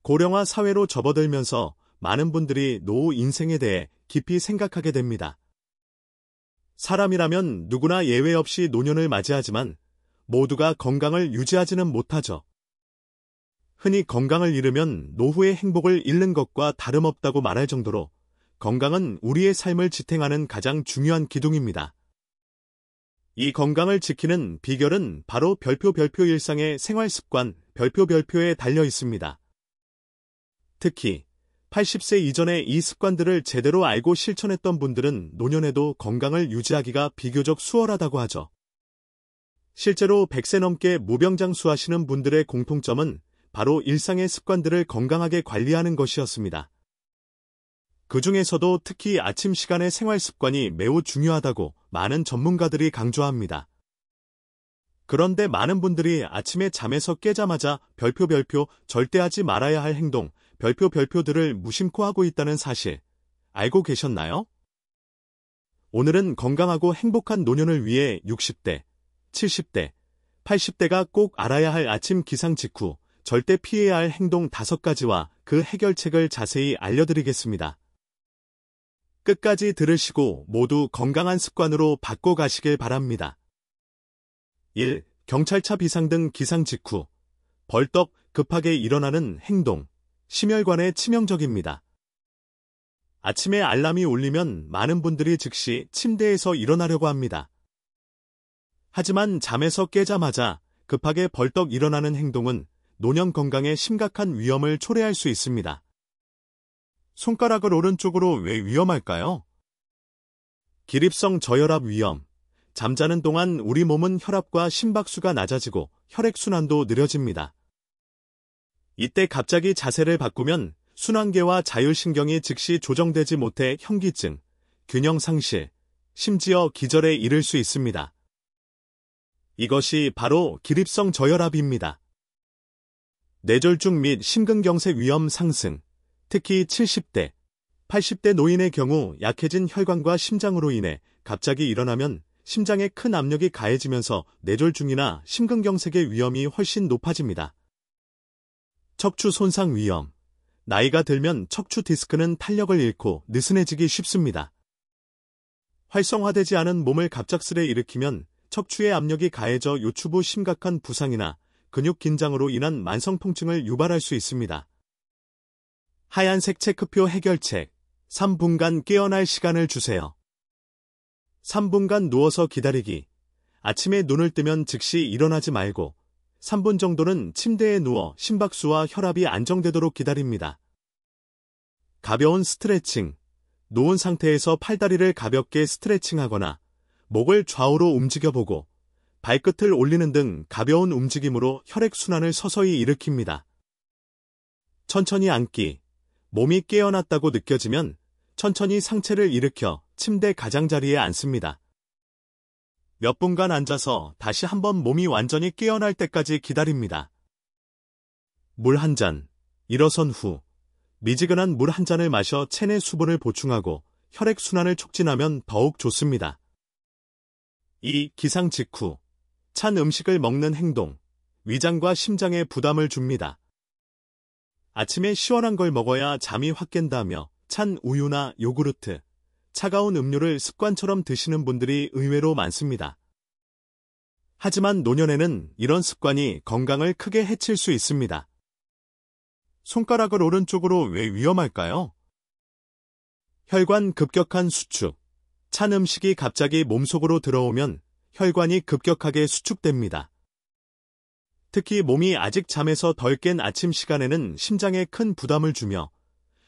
고령화 사회로 접어들면서 많은 분들이 노후 인생에 대해 깊이 생각하게 됩니다. 사람이라면 누구나 예외 없이 노년을 맞이하지만 모두가 건강을 유지하지는 못하죠. 흔히 건강을 잃으면 노후의 행복을 잃는 것과 다름없다고 말할 정도로 건강은 우리의 삶을 지탱하는 가장 중요한 기둥입니다. 이 건강을 지키는 비결은 바로 별표 일상의 생활습관 별표에 달려 있습니다. 특히 80세 이전에 이 습관들을 제대로 알고 실천했던 분들은 노년에도 건강을 유지하기가 비교적 수월하다고 하죠. 실제로 100세 넘게 무병장수하시는 분들의 공통점은 바로 일상의 습관들을 건강하게 관리하는 것이었습니다. 그 중에서도 특히 아침 시간의 생활 습관이 매우 중요하다고 많은 전문가들이 강조합니다. 그런데 많은 분들이 아침에 잠에서 깨자마자 별표 절대 하지 말아야 할 행동 별표들을 무심코 하고 있다는 사실 알고 계셨나요? 오늘은 건강하고 행복한 노년을 위해 60대, 70대, 80대가 꼭 알아야 할 아침 기상 직후 절대 피해야 할 행동 5가지와 그 해결책을 자세히 알려드리겠습니다. 끝까지 들으시고 모두 건강한 습관으로 바꿔가시길 바랍니다. 1. 경찰차 비상등 기상 직후 벌떡 급하게 일어나는 행동, 심혈관에 치명적입니다. 아침에 알람이 울리면 많은 분들이 즉시 침대에서 일어나려고 합니다. 하지만 잠에서 깨자마자 급하게 벌떡 일어나는 행동은 노년 건강에 심각한 위험을 초래할 수 있습니다. 손가락을 오른쪽으로 왜 위험할까요? 기립성 저혈압 위험. 잠자는 동안 우리 몸은 혈압과 심박수가 낮아지고 혈액순환도 느려집니다. 이때 갑자기 자세를 바꾸면 순환계와 자율신경이 즉시 조정되지 못해 현기증, 균형 상실, 심지어 기절에 이를 수 있습니다. 이것이 바로 기립성 저혈압입니다. 뇌졸중 및 심근경색 위험 상승, 특히 70대, 80대 노인의 경우 약해진 혈관과 심장으로 인해 갑자기 일어나면 심장에 큰 압력이 가해지면서 뇌졸중이나 심근경색의 위험이 훨씬 높아집니다. 척추 손상 위험. 나이가 들면 척추 디스크는 탄력을 잃고 느슨해지기 쉽습니다. 활성화되지 않은 몸을 갑작스레 일으키면 척추의 압력이 가해져 요추부 심각한 부상이나 근육 긴장으로 인한 만성 통증을 유발할 수 있습니다. 하얀색 체크표 해결책. 3분간 깨어날 시간을 주세요. 3분간 누워서 기다리기. 아침에 눈을 뜨면 즉시 일어나지 말고 3분 정도는 침대에 누워 심박수와 혈압이 안정되도록 기다립니다. 가벼운 스트레칭. 누운 상태에서 팔다리를 가볍게 스트레칭하거나 목을 좌우로 움직여보고 발끝을 올리는 등 가벼운 움직임으로 혈액순환을 서서히 일으킵니다. 천천히 앉기. 몸이 깨어났다고 느껴지면 천천히 상체를 일으켜 침대 가장자리에 앉습니다. 몇 분간 앉아서 다시 한번 몸이 완전히 깨어날 때까지 기다립니다. 물 한 잔. 일어선 후 미지근한 물 한 잔을 마셔 체내 수분을 보충하고 혈액순환을 촉진하면 더욱 좋습니다. 2. 기상 직후. 찬 음식을 먹는 행동. 위장과 심장에 부담을 줍니다. 아침에 시원한 걸 먹어야 잠이 확 깬다며 찬 우유나 요구르트, 차가운 음료를 습관처럼 드시는 분들이 의외로 많습니다. 하지만 노년에는 이런 습관이 건강을 크게 해칠 수 있습니다. 손가락을 오른쪽으로 왜 위험할까요? 혈관 급격한 수축. 찬 음식이 갑자기 몸속으로 들어오면 혈관이 급격하게 수축됩니다. 특히 몸이 아직 잠에서 덜 깬 아침 시간에는 심장에 큰 부담을 주며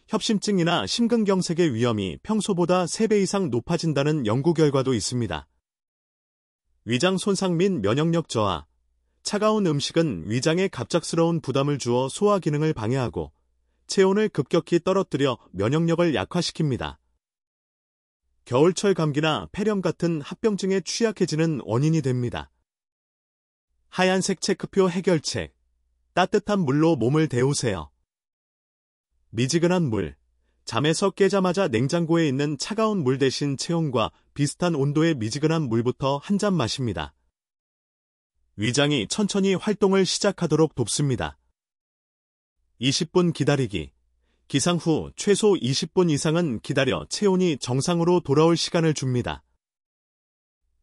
협심증이나 심근경색의 위험이 평소보다 3배 이상 높아진다는 연구 결과도 있습니다. 위장 손상 및 면역력 저하. 차가운 음식은 위장에 갑작스러운 부담을 주어 소화 기능을 방해하고 체온을 급격히 떨어뜨려 면역력을 약화시킵니다. 겨울철 감기나 폐렴 같은 합병증에 취약해지는 원인이 됩니다. 하얀색 체크표 해결책. 따뜻한 물로 몸을 데우세요. 미지근한 물. 잠에서 깨자마자 냉장고에 있는 차가운 물 대신 체온과 비슷한 온도의 미지근한 물부터 한 잔 마십니다. 위장이 천천히 활동을 시작하도록 돕습니다. 20분 기다리기. 기상 후 최소 20분 이상은 기다려 체온이 정상으로 돌아올 시간을 줍니다.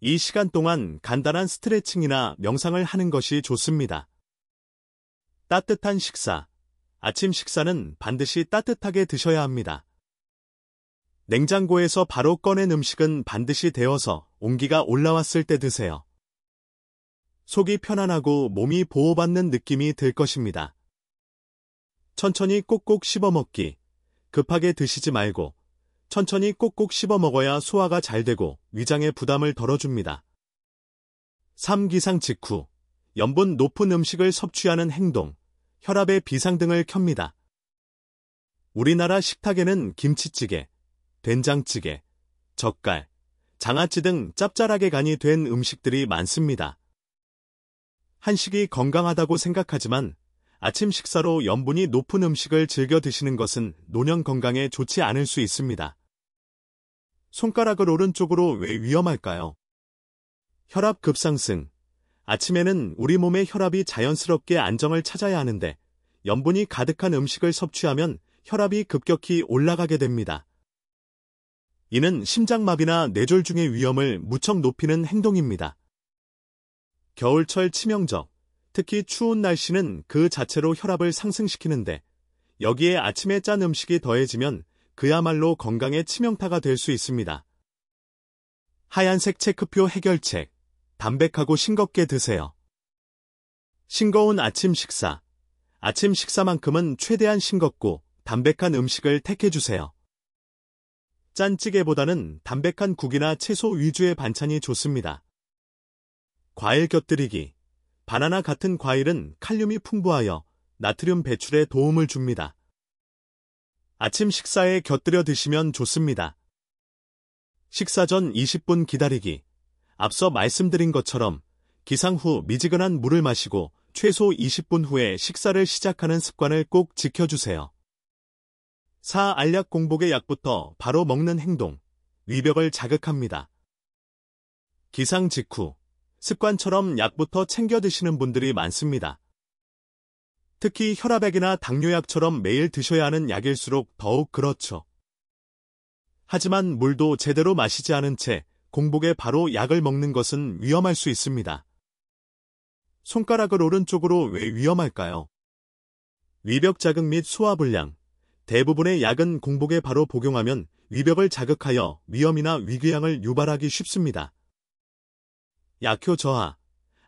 이 시간 동안 간단한 스트레칭이나 명상을 하는 것이 좋습니다. 따뜻한 식사. 아침 식사는 반드시 따뜻하게 드셔야 합니다. 냉장고에서 바로 꺼낸 음식은 반드시 데워서 온기가 올라왔을 때 드세요. 속이 편안하고 몸이 보호받는 느낌이 들 것입니다. 천천히 꼭꼭 씹어 먹기. 급하게 드시지 말고 천천히 꼭꼭 씹어 먹어야 소화가 잘 되고 위장의 부담을 덜어줍니다. 3. 기상 직후. 염분 높은 음식을 섭취하는 행동, 혈압의 비상등을 켭니다. 우리나라 식탁에는 김치찌개, 된장찌개, 젓갈, 장아찌 등 짭짤하게 간이 된 음식들이 많습니다. 한식이 건강하다고 생각하지만 아침 식사로 염분이 높은 음식을 즐겨 드시는 것은 노년 건강에 좋지 않을 수 있습니다. 손가락을 오른쪽으로 왜 위험할까요? 혈압 급상승. 아침에는 우리 몸의 혈압이 자연스럽게 안정을 찾아야 하는데 염분이 가득한 음식을 섭취하면 혈압이 급격히 올라가게 됩니다. 이는 심장마비나 뇌졸중의 위험을 무척 높이는 행동입니다. 겨울철 치명적. 특히 추운 날씨는 그 자체로 혈압을 상승시키는데 여기에 아침에 짠 음식이 더해지면 그야말로 건강에 치명타가 될 수 있습니다. 하얀색 체크표 해결책. 담백하고 싱겁게 드세요. 싱거운 아침 식사. 아침 식사만큼은 최대한 싱겁고 담백한 음식을 택해주세요. 짠 찌개보다는 담백한 국이나 채소 위주의 반찬이 좋습니다. 과일 곁들이기. 바나나 같은 과일은 칼륨이 풍부하여 나트륨 배출에 도움을 줍니다. 아침 식사에 곁들여 드시면 좋습니다. 식사 전 20분 기다리기. 앞서 말씀드린 것처럼 기상 후 미지근한 물을 마시고 최소 20분 후에 식사를 시작하는 습관을 꼭 지켜주세요. 4. 알약 공복의 약부터 바로 먹는 행동, 위벽을 자극합니다. 기상 직후, 습관처럼 약부터 챙겨 드시는 분들이 많습니다. 특히 혈압약이나 당뇨약처럼 매일 드셔야 하는 약일수록 더욱 그렇죠. 하지만 물도 제대로 마시지 않은 채 공복에 바로 약을 먹는 것은 위험할 수 있습니다. 손가락을 오른쪽으로 왜 위험할까요? 위벽 자극 및 소화불량. 대부분의 약은 공복에 바로 복용하면 위벽을 자극하여 위염이나 위궤양을 유발하기 쉽습니다. 약효 저하.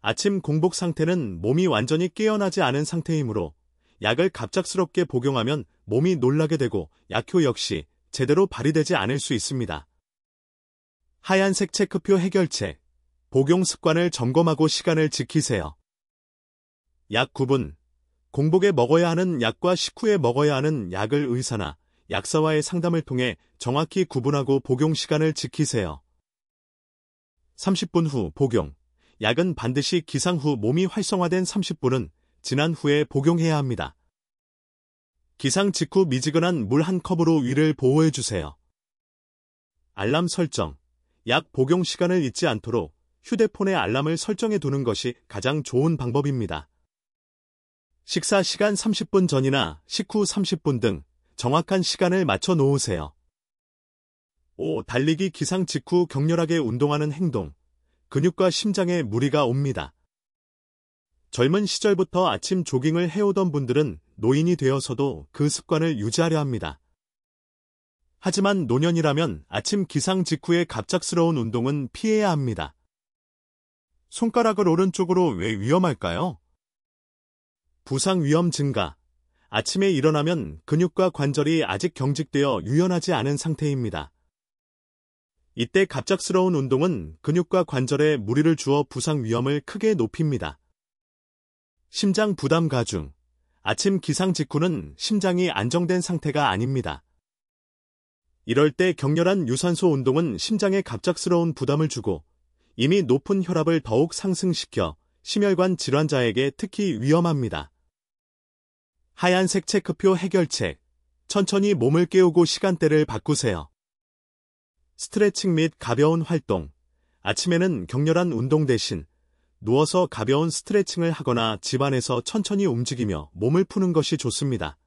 아침 공복 상태는 몸이 완전히 깨어나지 않은 상태이므로 약을 갑작스럽게 복용하면 몸이 놀라게 되고 약효 역시 제대로 발휘되지 않을 수 있습니다. 하얀색 체크표 해결책. 복용 습관을 점검하고 시간을 지키세요. 약 구분. 공복에 먹어야 하는 약과 식후에 먹어야 하는 약을 의사나 약사와의 상담을 통해 정확히 구분하고 복용 시간을 지키세요. 30분 후 복용. 약은 반드시 기상 후 몸이 활성화된 30분은 지난 후에 복용해야 합니다. 기상 직후 미지근한 물 한 컵으로 위를 보호해주세요. 알람 설정. 약 복용 시간을 잊지 않도록 휴대폰에 알람을 설정해 두는 것이 가장 좋은 방법입니다. 식사 시간 30분 전이나 식후 30분 등 정확한 시간을 맞춰 놓으세요. 5. 달리기 기상 직후 격렬하게 운동하는 행동. 근육과 심장에 무리가 옵니다. 젊은 시절부터 아침 조깅을 해오던 분들은 노인이 되어서도 그 습관을 유지하려 합니다. 하지만 노년이라면 아침 기상 직후의 갑작스러운 운동은 피해야 합니다. 손가락을 오른쪽으로 왜 위험할까요? 부상 위험 증가. 아침에 일어나면 근육과 관절이 아직 경직되어 유연하지 않은 상태입니다. 이때 갑작스러운 운동은 근육과 관절에 무리를 주어 부상 위험을 크게 높입니다. 심장 부담 가중. 아침 기상 직후는 심장이 안정된 상태가 아닙니다. 이럴 때 격렬한 유산소 운동은 심장에 갑작스러운 부담을 주고 이미 높은 혈압을 더욱 상승시켜 심혈관 질환자에게 특히 위험합니다. 하얀색 체크표 해결책. 천천히 몸을 깨우고 시간대를 바꾸세요. 스트레칭 및 가벼운 활동. 아침에는 격렬한 운동 대신 누워서 가벼운 스트레칭을 하거나 집안에서 천천히 움직이며 몸을 푸는 것이 좋습니다.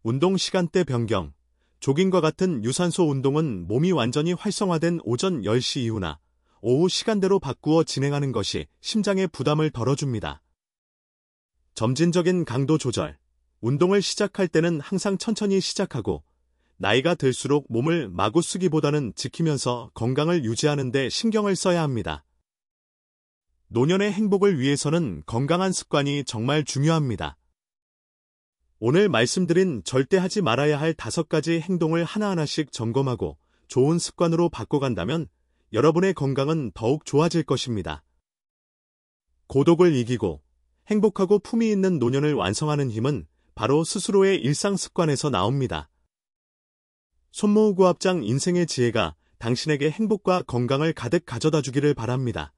운동 시간대 변경. 조깅과 같은 유산소 운동은 몸이 완전히 활성화된 오전 10시 이후나 오후 시간대로 바꾸어 진행하는 것이 심장에 부담을 덜어줍니다. 점진적인 강도 조절. 운동을 시작할 때는 항상 천천히 시작하고 나이가 들수록 몸을 마구 쓰기보다는 지키면서 건강을 유지하는 데 신경을 써야 합니다. 노년의 행복을 위해서는 건강한 습관이 정말 중요합니다. 오늘 말씀드린 절대 하지 말아야 할 5가지 행동을 하나하나씩 점검하고 좋은 습관으로 바꿔간다면 여러분의 건강은 더욱 좋아질 것입니다. 고독을 이기고 행복하고 품위 있는 노년을 완성하는 힘은 바로 스스로의 일상 습관에서 나옵니다. 손모으고 합장 인생의 지혜가 당신에게 행복과 건강을 가득 가져다 주기를 바랍니다.